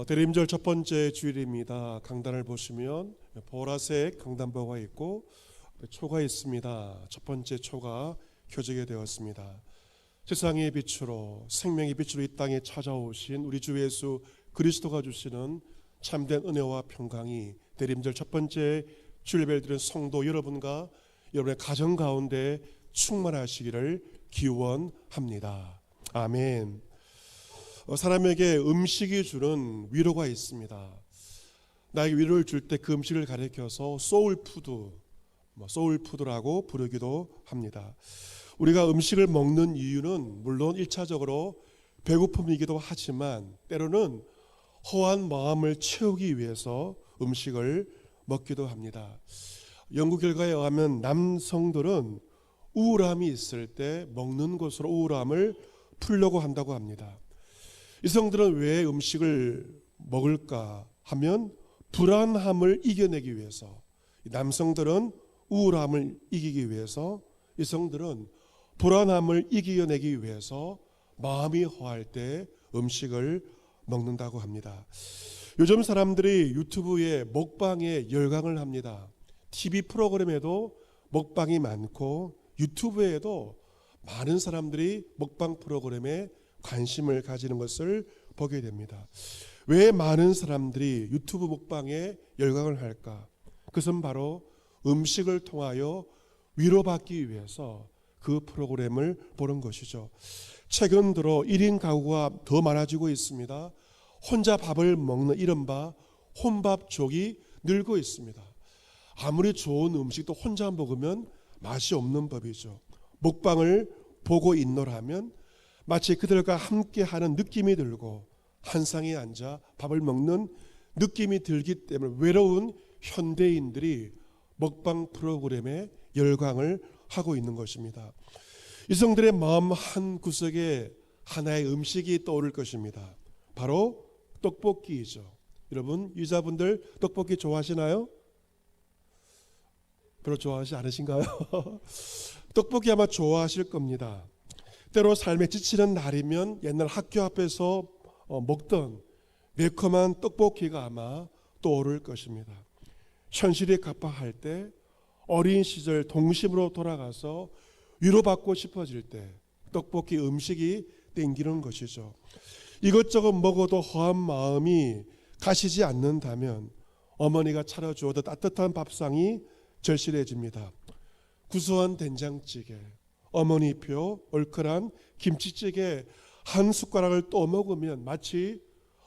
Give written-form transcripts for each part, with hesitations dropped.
대림절 첫 번째 주일입니다. 강단을 보시면 보라색 강단보가 있고 초가 있습니다. 첫 번째 초가 켜지게 되었습니다. 세상의 빛으로 생명의 빛으로 이 땅에 찾아오신 우리 주 예수 그리스도가 주시는 참된 은혜와 평강이 대림절 첫 번째 주일배를 드린 성도 여러분과 여러분의 가정 가운데 충만하시기를 기원합니다. 아멘. 사람에게 음식이 주는 위로가 있습니다. 나에게 위로를 줄 때 그 음식을 가리켜서 소울푸드라고 부르기도 합니다. 우리가 음식을 먹는 이유는 물론 1차적으로 배고픔이기도 하지만 때로는 허한 마음을 채우기 위해서 음식을 먹기도 합니다. 연구 결과에 의하면 남성들은 우울함이 있을 때 먹는 것으로 우울함을 풀려고 한다고 합니다. 이성들은 왜 음식을 먹을까 하면 불안함을 이겨내기 위해서, 남성들은 우울함을 이기기 위해서, 이성들은 불안함을 이겨내기 위해서 마음이 허할 때 음식을 먹는다고 합니다. 요즘 사람들이 유튜브에 먹방에 열광을 합니다. TV 프로그램에도 먹방이 많고 유튜브에도 많은 사람들이 먹방 프로그램에 관심을 가지는 것을 보게 됩니다. 왜 많은 사람들이 유튜브 먹방에 열광을 할까? 그것은 바로 음식을 통하여 위로받기 위해서 그 프로그램을 보는 것이죠. 최근 들어 1인 가구가 더 많아지고 있습니다. 혼자 밥을 먹는 이른바 혼밥족이 늘고 있습니다. 아무리 좋은 음식도 혼자 먹으면 맛이 없는 법이죠. 먹방을 보고 있노라면 마치 그들과 함께하는 느낌이 들고 한 상에 앉아 밥을 먹는 느낌이 들기 때문에 외로운 현대인들이 먹방 프로그램에 열광을 하고 있는 것입니다. 이성들의 마음 한 구석에 하나의 음식이 떠오를 것입니다. 바로 떡볶이이죠. 여러분, 유자분들 떡볶이 좋아하시나요? 별로 좋아하지 않으신가요? 떡볶이 아마 좋아하실 겁니다. 때로 삶에 지치는 날이면 옛날 학교 앞에서 먹던 매콤한 떡볶이가 아마 떠오를 것입니다. 현실이 갑박할 때 어린 시절 동심으로 돌아가서 위로받고 싶어질 때 떡볶이 음식이 땡기는 것이죠. 이것저것 먹어도 허한 마음이 가시지 않는다면 어머니가 차려주어도 따뜻한 밥상이 절실해집니다. 구수한 된장찌개, 어머니표 얼큰한 김치찌개 한 숟가락을 또 먹으면 마치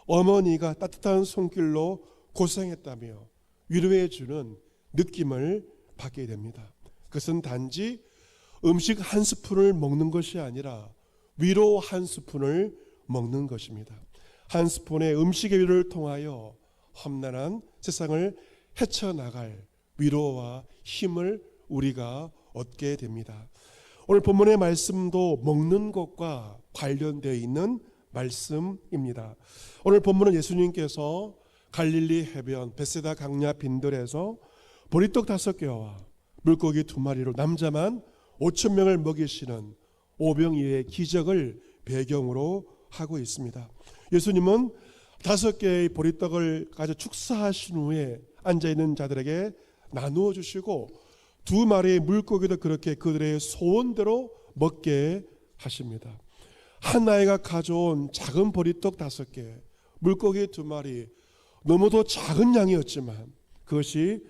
어머니가 따뜻한 손길로 고생했다며 위로해 주는 느낌을 받게 됩니다. 그것은 단지 음식 한 스푼을 먹는 것이 아니라 위로 한 스푼을 먹는 것입니다. 한 스푼의 음식의 위로를 통하여 험난한 세상을 헤쳐나갈 위로와 힘을 우리가 얻게 됩니다. 오늘 본문의 말씀도 먹는 것과 관련되어 있는 말씀입니다. 오늘 본문은 예수님께서 갈릴리 해변 베세다 강야 빈들에서 보리떡 5개와 물고기 2마리로 남자만 5,000명을 먹이시는 오병이어의 기적을 배경으로 하고 있습니다. 예수님은 5개의 보리떡을 가져 축사하신 후에 앉아있는 자들에게 나누어 주시고 2마리의 물고기도 그렇게 그들의 소원대로 먹게 하십니다. 한 아이가 가져온 작은 보리떡 5개, 물고기 2마리, 너무도 작은 양이었지만 그것이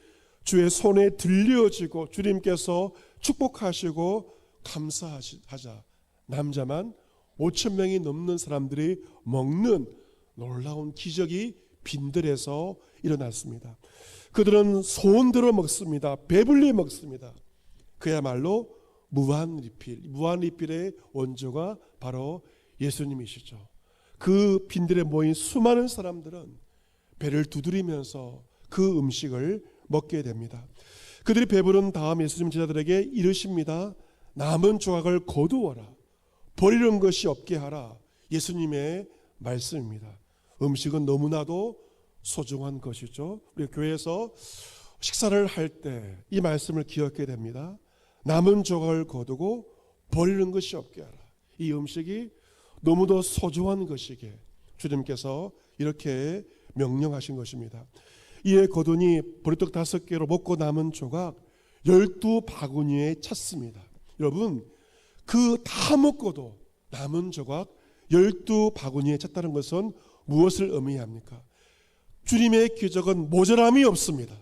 주의 손에 들려지고 주님께서 축복하시고 감사하자 남자만 5,000명이 넘는 사람들이 먹는 놀라운 기적이 빈들에서 일어났습니다. 그들은 소원대로 먹습니다. 배불리 먹습니다. 그야말로 무한리필의 원조가 바로 예수님이시죠. 그 빈들에 모인 수많은 사람들은 배를 두드리면서 그 음식을 먹게 됩니다. 그들이 배부른 다음 예수님 제자들에게 이르십니다. 남은 조각을 거두어라. 버리는 것이 없게 하라. 예수님의 말씀입니다. 음식은 너무나도 소중한 것이죠. 우리 교회에서 식사를 할 때 이 말씀을 기억해야 됩니다. 남은 조각을 거두고 버리는 것이 없게 하라. 이 음식이 너무도 소중한 것이기에 주님께서 이렇게 명령하신 것입니다. 이에 거두니 보리떡 5개로 먹고 남은 조각 12바구니에 찼습니다. 여러분, 그 다 먹고도 남은 조각 12바구니에 찼다는 것은 무엇을 의미합니까? 주님의 기적은 모자람이 없습니다.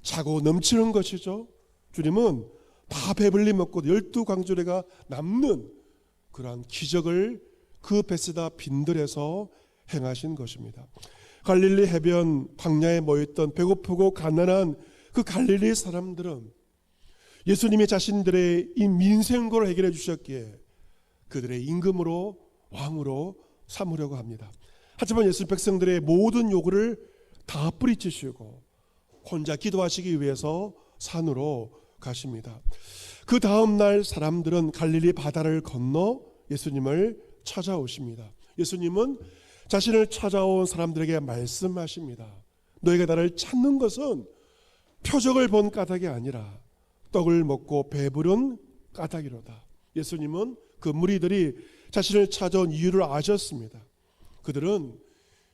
차고 넘치는 것이죠. 주님은 다 배불리 먹고 12광주리가 남는 그러한 기적을 그 베세다 빈들에서 행하신 것입니다. 갈릴리 해변 광야에 모였던 배고프고 가난한 그 갈릴리 사람들은 예수님이 자신들의 이 민생고를 해결해 주셨기에 그들의 임금으로 왕으로 삼으려고 합니다. 하지만 예수 백성들의 모든 요구를 다 뿌리치시고 혼자 기도하시기 위해서 산으로 가십니다. 그 다음 날 사람들은 갈릴리 바다를 건너 예수님을 찾아오십니다. 예수님은 자신을 찾아온 사람들에게 말씀하십니다. 너희가 나를 찾는 것은 표적을 본 까닭이 아니라 떡을 먹고 배부른 까닭이로다. 예수님은 그 무리들이 자신을 찾아온 이유를 아셨습니다. 그들은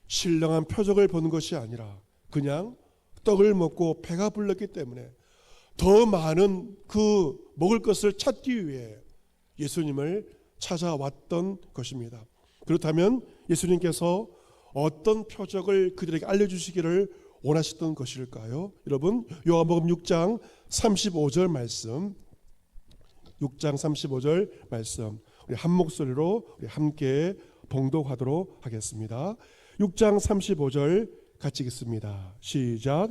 신령한 표적을 본 것이 아니라 그냥 떡을 먹고 배가 불렀기 때문에 더 많은 그 먹을 것을 찾기 위해 예수님을 찾아왔던 것입니다. 그렇다면 예수님께서 어떤 표적을 그들에게 알려주시기를 원하셨던 것일까요? 여러분, 요한복음 6장 35절 말씀, 6장 35절 말씀 우리 한 목소리로 우리 함께 봉독하도록 하겠습니다. 6장 35절 같이 읽습니다. 시작.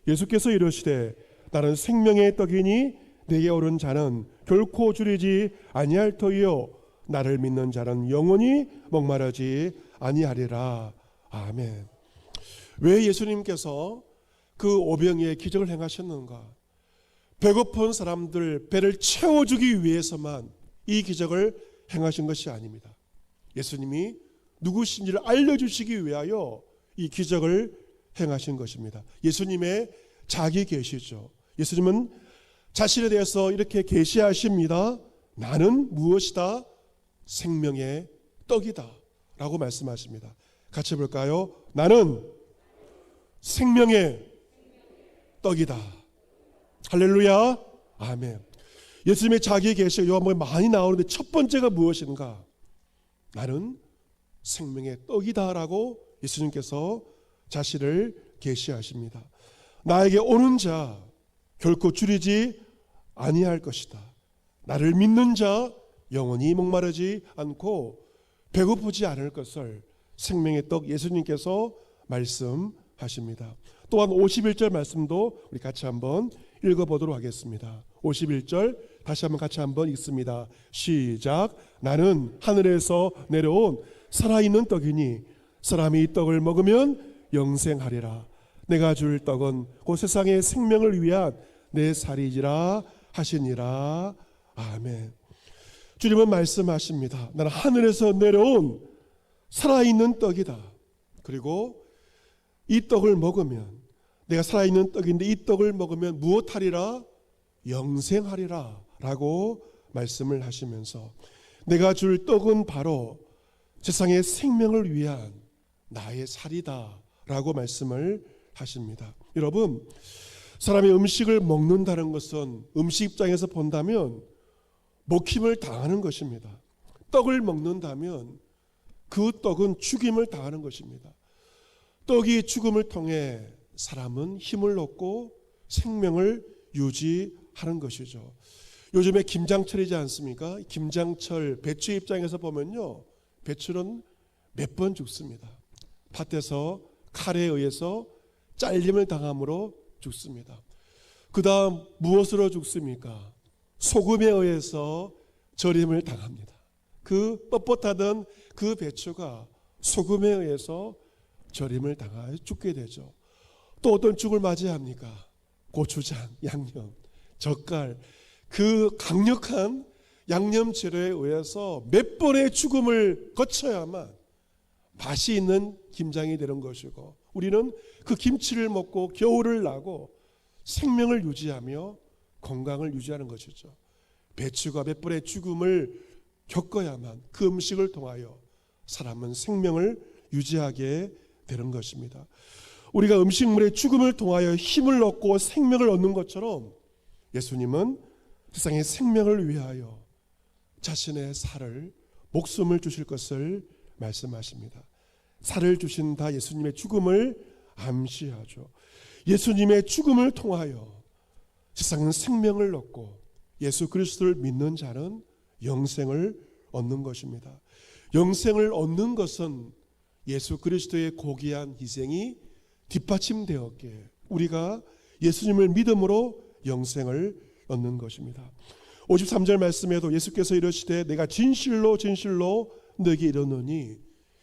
예수께서 이르시되 나는 생명의 떡이니 내게 오른 자는 결코 줄이지 아니할 터이요 나를 믿는 자는 영원히 목마르지 아니하리라. 아멘. 왜 예수님께서 그 오병이의 기적을 행하셨는가? 배고픈 사람들 배를 채워주기 위해서만 이 기적을 행하신 것이 아닙니다. 예수님이 누구신지를 알려주시기 위하여 이 기적을 행하신 것입니다. 예수님의 자기 계시죠. 예수님은 자신에 대해서 이렇게 계시하십니다. 나는 무엇이다? 생명의 떡이다 라고 말씀하십니다. 같이 볼까요? 나는 생명의 떡이다. 할렐루야. 아멘. 예수님의 자기 계시가 요한복음에 많이 나오는데 첫 번째가 무엇인가? 나는 생명의 떡이다 라고 예수님께서 자신을 계시하십니다. 나에게 오는 자 결코 줄이지 아니할 것이다. 나를 믿는 자 영원히 목마르지 않고 배고프지 않을 것을 생명의 떡 예수님께서 말씀하십니다. 또한 51절 말씀도 우리 같이 한번 읽어보도록 하겠습니다. 51절 다시 한번 같이 한번 읽습니다. 시작. 나는 하늘에서 내려온 살아있는 떡이니 사람이 이 떡을 먹으면 영생하리라. 내가 줄 떡은 곧 세상의 생명을 위한 내 살이지라 하시니라. 아멘. 주님은 말씀하십니다. 나는 하늘에서 내려온 살아있는 떡이다. 그리고 이 떡을 먹으면 내가 살아있는 떡인데 이 떡을 먹으면 무엇하리라? 영생하리라 라고 말씀을 하시면서 내가 줄 떡은 바로 세상의 생명을 위한 나의 살이다 라고 말씀을 하십니다. 여러분, 사람이 음식을 먹는다는 것은 음식 입장에서 본다면 먹힘을 당하는 것입니다. 떡을 먹는다면 그 떡은 죽임을 당하는 것입니다. 떡이 죽음을 통해 사람은 힘을 얻고 생명을 유지하는 것이죠. 요즘에 김장철이지 않습니까? 김장철 배추 입장에서 보면요, 배추는 몇 번 죽습니다. 밭에서 칼에 의해서 잘림을 당함으로 죽습니다. 그 다음 무엇으로 죽습니까? 소금에 의해서 절임을 당합니다. 그 뻣뻣하던 그 배추가 소금에 의해서 절임을 당하여 죽게 되죠. 또 어떤 죽을 맞이합니까? 고추장, 양념, 젓갈, 그 강력한 양념 재료에 의해서 몇 번의 죽음을 거쳐야만 맛이 있는 김장이 되는 것이고, 우리는 그 김치를 먹고 겨울을 나고 생명을 유지하며 건강을 유지하는 것이죠. 배추가 몇 번의 죽음을 겪어야만 그 음식을 통하여 사람은 생명을 유지하게 되는 것입니다. 우리가 음식물의 죽음을 통하여 힘을 얻고 생명을 얻는 것처럼 예수님은 세상의 생명을 위하여 자신의 살을, 목숨을 주실 것을 말씀하십니다. 살을 주신다 예수님의 죽음을 암시하죠. 예수님의 죽음을 통하여 세상은 생명을 얻고 예수 그리스도를 믿는 자는 영생을 얻는 것입니다. 영생을 얻는 것은 예수 그리스도의 고귀한 희생이 뒷받침되었기에 우리가 예수님을 믿음으로 영생을 얻는 것입니다. 53절 말씀에도 예수께서 이르시되 내가 진실로 진실로 너에게 이르노니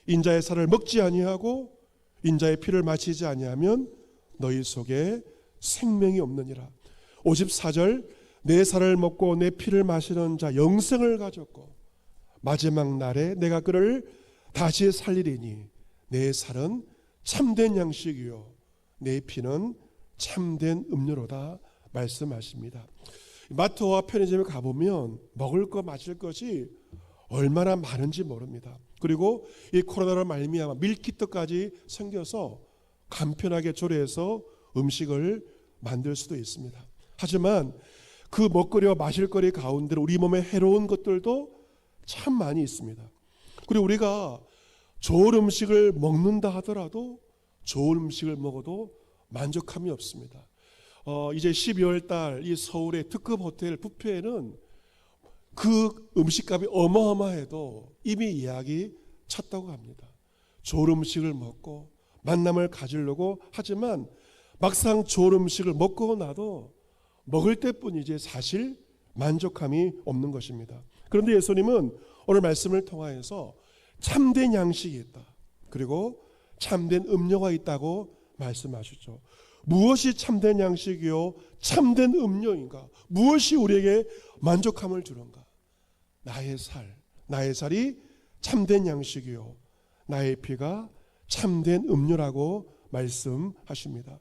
인자의 살을 먹지 아니하고 인자의 피를 마시지 아니하면 너희 속에 생명이 없느니라. 54절 내 살을 먹고 내 피를 마시는 자 영생을 가졌고 마지막 날에 내가 그를 다시 살리리니 내 살은 참된 양식이요 내 피는 참된 음료로다 말씀하십니다. 마트와 편의점에 가보면 먹을 것 마실 것이 얼마나 많은지 모릅니다. 그리고 이 코로나로 말미암아 밀키트까지 생겨서 간편하게 조리해서 음식을 만들 수도 있습니다. 하지만 그 먹거리와 마실거리 가운데 우리 몸에 해로운 것들도 참 많이 있습니다. 그리고 우리가 좋은 음식을 먹는다 하더라도 좋은 음식을 먹어도 만족함이 없습니다. 이제 12월 달 이 서울의 특급 호텔 뷔페에는 그 음식값이 어마어마해도 이미 예약이 찼다고 합니다. 좋은 음식을 먹고 만남을 가지려고 하지만 막상 좋은 음식을 먹고 나도 먹을 때뿐이지 사실 만족함이 없는 것입니다. 그런데 예수님은 오늘 말씀을 통하여서 참된 양식이 있다. 그리고 참된 음료가 있다고 말씀하시죠. 무엇이 참된 양식이요 참된 음료인가? 무엇이 우리에게 만족함을 주는가? 나의 살이 참된 양식이요 나의 피가 참된 음료라고 말씀하십니다.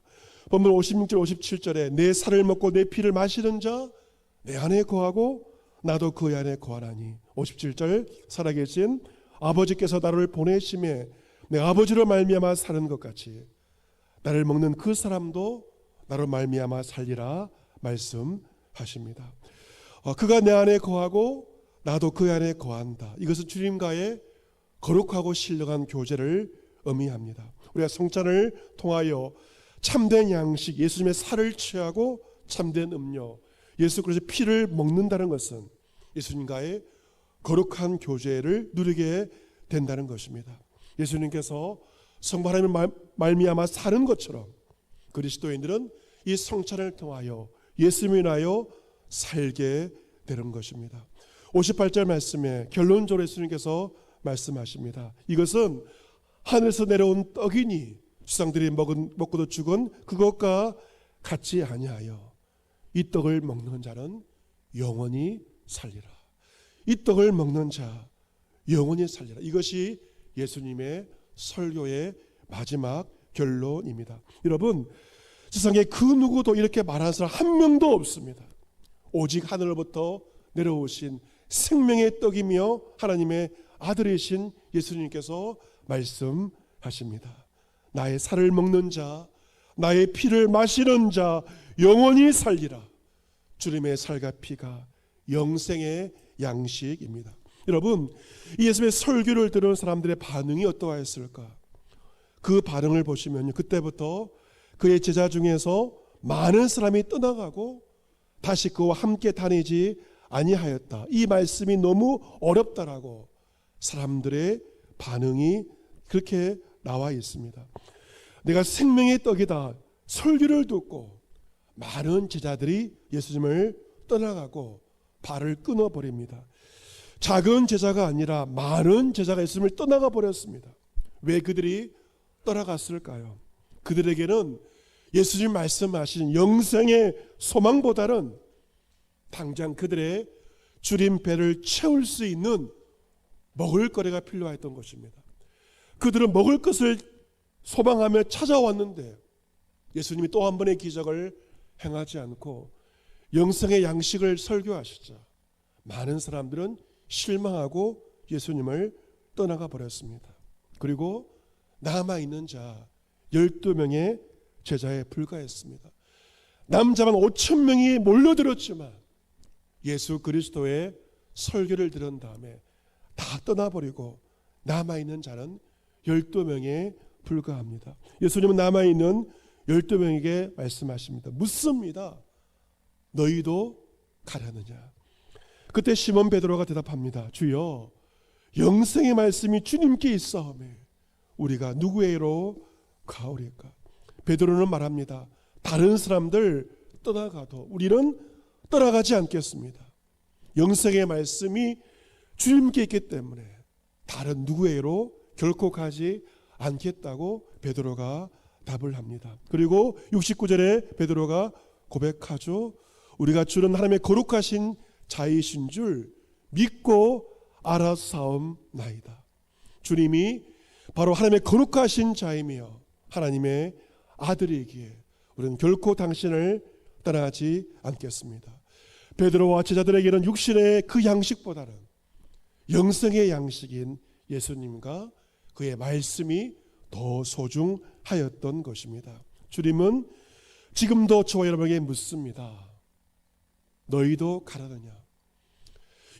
본문 56절 57절에 내 살을 먹고 내 피를 마시는 자 내 안에 거하고 나도 그 안에 거하나니. 57절 살아계신 아버지께서 나를 보내심에 내 아버지로 말미암아 사는 것 같이 나를 먹는 그 사람도 나로 말미암아 살리라 말씀하십니다. 그가 내 안에 거하고 나도 그 안에 거한다. 이것은 주님과의 거룩하고 신령한 교제를 의미합니다. 우리가 성찬을 통하여 참된 양식 예수님의 살을 취하고 참된 음료 예수 그리스도의 피를 먹는다는 것은 예수님과의 거룩한 교제를 누리게 된다는 것입니다. 예수님께서 성부 하나님을 말미암아 사는 것처럼 그리스도인들은 이 성찬을 통하여 예수님을 인하여 살게 되는 것입니다. 58절 말씀에 결론적으로 예수님께서 말씀하십니다. 이것은 하늘에서 내려온 떡이니 수상들이 먹고도 죽은 그것과 같지 아니하여 이 떡을 먹는 자는 영원히 살리라. 이 떡을 먹는 자 영원히 살리라. 이것이 예수님의 설교의 마지막 결론입니다. 여러분 세상에 그 누구도 이렇게 말하는 사람 한 명도 없습니다. 오직 하늘로부터 내려오신 생명의 떡이며 하나님의 아들이신 예수님께서 말씀하십니다. 나의 살을 먹는 자 나의 피를 마시는 자 영원히 살리라. 주님의 살과 피가 영생의 양식입니다. 여러분 이 예수님의 설교를 들은 사람들의 반응이 어떠하였을까? 그 반응을 보시면 그때부터 그의 제자 중에서 많은 사람이 떠나가고 다시 그와 함께 다니지 아니하였다. 이 말씀이 너무 어렵다라고 사람들의 반응이 그렇게 나와 있습니다. 내가 생명의 떡이다 설교를 듣고 많은 제자들이 예수님을 떠나가고 발을 끊어버립니다. 작은 제자가 아니라 많은 제자가 예수님을 떠나가 버렸습니다. 왜 그들이 떠나갔을까요? 그들에게는 예수님 말씀하신 영생의 소망보다는 당장 그들의 주린 배를 채울 수 있는 먹을 거리가 필요했던 것입니다. 그들은 먹을 것을 소망하며 찾아왔는데 예수님이 또 한 번의 기적을 행하지 않고 영생의 양식을 설교하시자 많은 사람들은 실망하고 예수님을 떠나가 버렸습니다. 그리고 남아있는 자 12명의 제자에 불과했습니다. 남자만 5,000명이 몰려들었지만 예수 그리스도의 설교를 들은 다음에 다 떠나버리고 남아있는 자는 12명에 불과합니다. 예수님은 남아있는 12명에게 말씀하십니다. 묻습니다. 너희도 가려느냐? 그때 시몬 베드로가 대답합니다. 주여, 영생의 말씀이 주님께 있사오매 우리가 누구에게로 가오리까? 베드로는 말합니다. 다른 사람들 떠나가도 우리는 떠나가지 않겠습니다. 영생의 말씀이 주님께 있기 때문에 다른 누구에게로 결코 가지 않겠다고 베드로가 답을 합니다. 그리고 69절에 베드로가 고백하죠. 우리가 주는 하나님의 거룩하신 자이신 줄 믿고 알아사옵나이다. 주님이 바로 하나님의 거룩하신 자이며 하나님의 아들이기에 우리는 결코 당신을 떠나지 않겠습니다. 베드로와 제자들에게는 육신의 그 양식보다는 영성의 양식인 예수님과 그의 말씀이 더 소중하였던 것입니다. 주님은 지금도 저와 여러분에게 묻습니다. 너희도 가라느냐?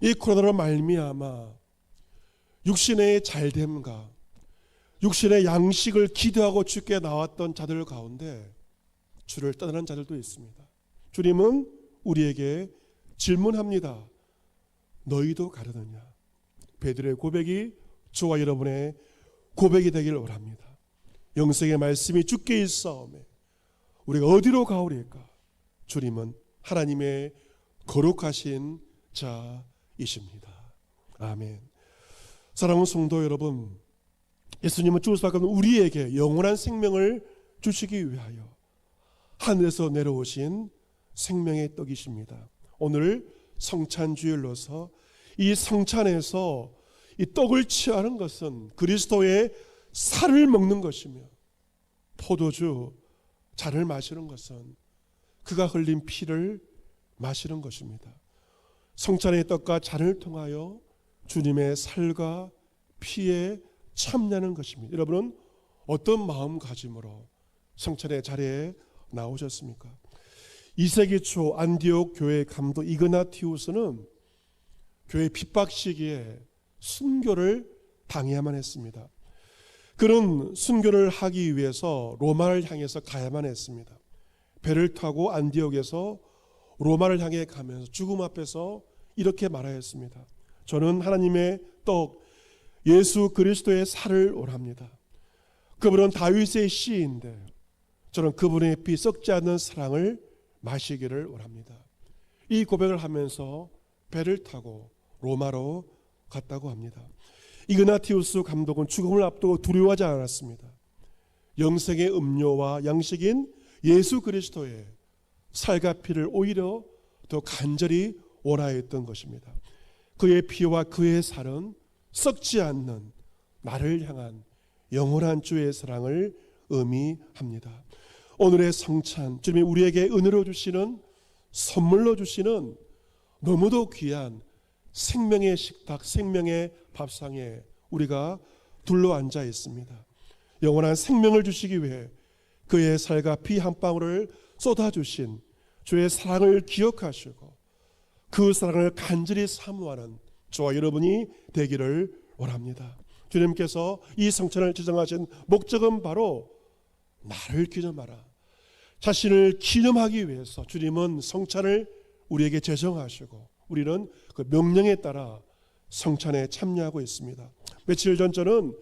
이 코로나로 말미암아 육신의 잘됨과 육신의 양식을 기대하고 주께 나왔던 자들 가운데 주를 떠나는 자들도 있습니다. 주님은 우리에게 질문합니다. 너희도 가려느냐? 베드로의 고백이 저와 여러분의 고백이 되기를 원합니다. 영생의 말씀이 주께 있사오매 우리가 어디로 가오리까? 주님은 하나님의 거룩하신 자이십니다. 아멘. 사랑하는 성도 여러분, 예수님은 죽을 수밖에 없는 우리에게 영원한 생명을 주시기 위하여 하늘에서 내려오신 생명의 떡이십니다. 오늘 성찬주일로서 이 성찬에서 이 떡을 취하는 것은 그리스도의 살을 먹는 것이며 포도주 잔을 마시는 것은 그가 흘린 피를 마시는 것입니다. 성찬의 떡과 잔을 통하여 주님의 살과 피에 참여하는 것입니다. 여러분은 어떤 마음가짐으로 성찬의 자리에 나오셨습니까? 2세기 초 안디옥 교회 감독 이그나티우스는 교회 핍박 시기에 순교를 당해야만 했습니다. 그는 순교를 하기 위해서 로마를 향해서 가야만 했습니다. 배를 타고 안디옥에서 로마를 향해 가면서 죽음 앞에서 이렇게 말하였습니다. 저는 하나님의 떡 예수 그리스도의 살을 원합니다. 그분은 다윗의 씨인데 저는 그분의 피 썩지 않는 사랑을 마시기를 원합니다. 이 고백을 하면서 배를 타고 로마로 갔다고 합니다. 이그나티우스 감독은 죽음을 앞두고 두려워하지 않았습니다. 영생의 음료와 양식인 예수 그리스도의 살과 피를 오히려 더 간절히 원하였던 것입니다. 그의 피와 그의 살은 썩지 않는 나를 향한 영원한 주의 사랑을 의미합니다. 오늘의 성찬, 주님이 우리에게 은혜로 주시는 선물로 주시는 너무도 귀한 생명의 식탁, 생명의 밥상에 우리가 둘러앉아 있습니다. 영원한 생명을 주시기 위해 그의 살과 피 한 방울을 쏟아주신 주의 사랑을 기억하시고 그 사랑을 간절히 사모하는 저와 여러분이 되기를 원합니다. 주님께서 이 성찬을 지정하신 목적은 바로 나를 기념하라. 자신을 기념하기 위해서 주님은 성찬을 우리에게 제정하시고 우리는 그 명령에 따라 성찬에 참여하고 있습니다. 며칠 전 저는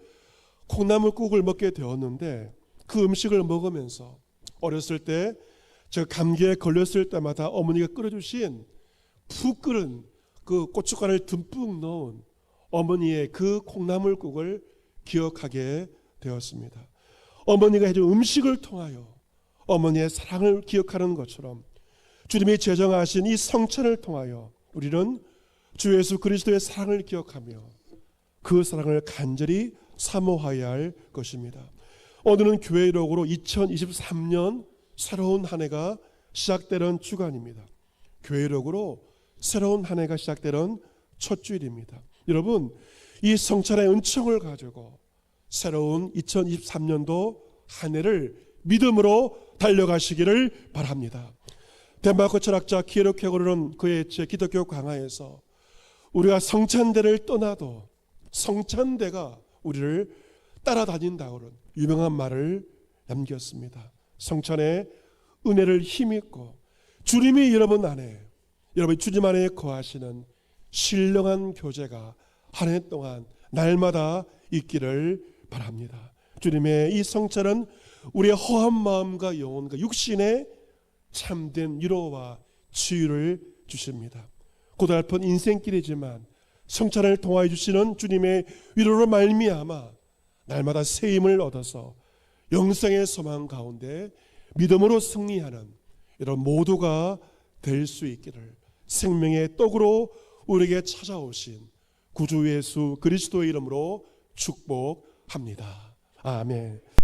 콩나물국을 먹게 되었는데 그 음식을 먹으면서 어렸을 때 제가 감기에 걸렸을 때마다 어머니가 끓여주신 푹 끓은 그 고춧가루를 듬뿍 넣은 어머니의 그 콩나물국을 기억하게 되었습니다. 어머니가 해준 음식을 통하여 어머니의 사랑을 기억하는 것처럼 주님이 제정하신 이 성찬을 통하여 우리는 주 예수 그리스도의 사랑을 기억하며 그 사랑을 간절히 사모해야 할 것입니다. 오늘은 교회력으로 2023년 새로운 한 해가 시작되는 주간입니다. 교회력으로 새로운 한 해가 시작되는 첫 주일입니다. 여러분, 이 성찬의 은총을 가지고 새로운 2023년도 한 해를 믿음으로 달려가시기를 바랍니다. 덴마크 철학자 키에르케고르는 그의 기독교 강화에서 우리가 성찬대를 떠나도 성찬대가 우리를 따라다닌다고는 유명한 말을 남겼습니다. 성찬의 은혜를 힘입고 주님이 여러분 안에, 여러분 주님 안에 거하시는 신령한 교제가 한 해 동안 날마다 있기를 바랍니다. 주님의 이 성찬은 우리의 허한 마음과 영혼과 육신의 참된 위로와 치유를 주십니다. 고달픈 인생길이지만 성찬을 통하여 주시는 주님의 위로로 말미암아 날마다 새 힘을 얻어서 영생의 소망 가운데 믿음으로 승리하는 이런 모두가 될 수 있기를 생명의 떡으로 우리에게 찾아오신 구주 예수 그리스도의 이름으로 축복합니다. 아멘.